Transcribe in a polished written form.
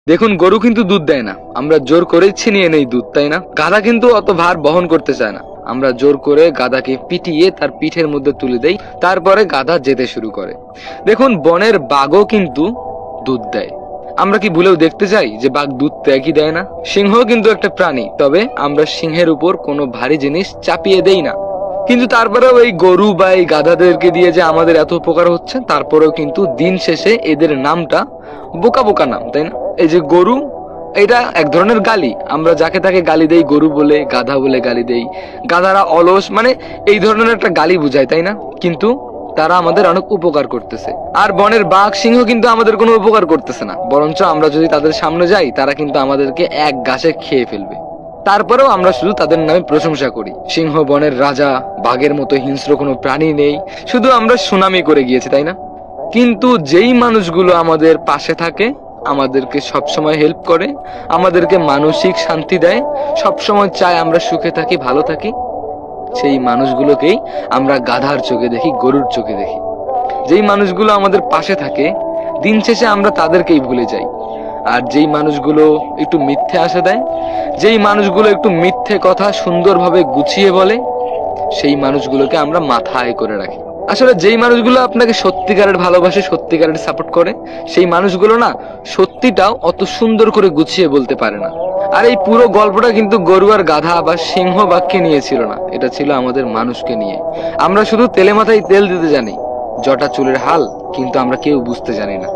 দেখুন, গরু কিন্তু দুধ দেয় না, আমরা জোর করে ছিনিয়ে নেই দুধ, তাই না? গাধা কিন্তু অত ভার বহন করতে চায় না, আমরা জোর করে গাধাকে পিটিয়ে তার পিঠের মধ্যে তুলে দেই, তারপরে গাধা যেতে শুরু করে। দেখুন, বনের বাঘও কিন্তু দুধ দেয়। আমরা কি ভুলেও দেখতে চাই যে বাঘ দুধ দেয় কি দেয় না? সিংহ কিন্তু একটা প্রাণী, তবে আমরা সিংহের উপর কোনো ভারী জিনিস চাপিয়ে দেই না। কিন্তু তারপরেও এই গরু বা এই গাধাদেরকে দিয়ে যে আমাদের এত উপকার হচ্ছে, তারপরেও কিন্তু দিন শেষে এদের নামটা বোকা বোকা নাম, তাই না? এই যে গরু, এটা এক ধরনের গালি। আমরা যাকে তাকে গালি দেই, গরু বলে, গাধা বলে গালি দেই। গাধারা অলস, মানে এই ধরনের একটা গালি বুঝায়, তাই না? কিন্তু তারা আমাদের অনেক উপকার করতেছে। আর বনের বাঘ সিংহ কিন্তু আমাদের কোনো উপকার করতেছে না, বরঞ্চ আমরা যদি তাদের সামনে যাই, তারা কিন্তু আমাদেরকে এক গাছে খেয়ে ফেলবে। তারপরেও আমরা শুধু তাদের নামে প্রশংসা করি। সিংহ বনের রাজা, বাঘের মতো হিংস্র কোনো প্রাণী নেই, শুধু আমরা সুনামি করে গিয়েছি, তাই না? কিন্তু যেই মানুষগুলো আমাদের পাশে থাকে, আমাদেরকে সবসময় হেল্প করে, আমাদেরকে মানসিক শান্তি দেয়, সবসময় চায় আমরা সুখে থাকি, ভালো থাকি, সেই মানুষগুলোকেই আমরা গাধার চোখে দেখি, গরুর চোখে দেখি। যেই মানুষগুলো আমাদের পাশে থাকে, দিন শেষে আমরা তাদেরকেই ভুলে যাই। আর যেই মানুষগুলো একটু মিথ্যে আশা দেয়, যেই মানুষগুলো একটু মিথ্যে কথা সুন্দরভাবে গুছিয়ে বলে, সেই মানুষগুলোকে আমরা মাথায় করে রাখি। আসলে যেই মানুষগুলো আপনাকে সত্যিকারের ভালোবাসে, সত্যিকারের সাপোর্ট করে, সেই মানুষগুলো না সত্যিটাও অত সুন্দর করে গুছিয়ে বলতে পারে না। আর এই পুরো গল্পটা কিন্তু গরু আর গাধা বা সিংহ বাঘকে নিয়ে ছিল না, এটা ছিল আমাদের মানুষকে নিয়ে। আমরা শুধু তেলে মাথায় তেল দিতে জানি, জটা চুলের হাল কিন্তু আমরা কেউ বুঝতে জানি না।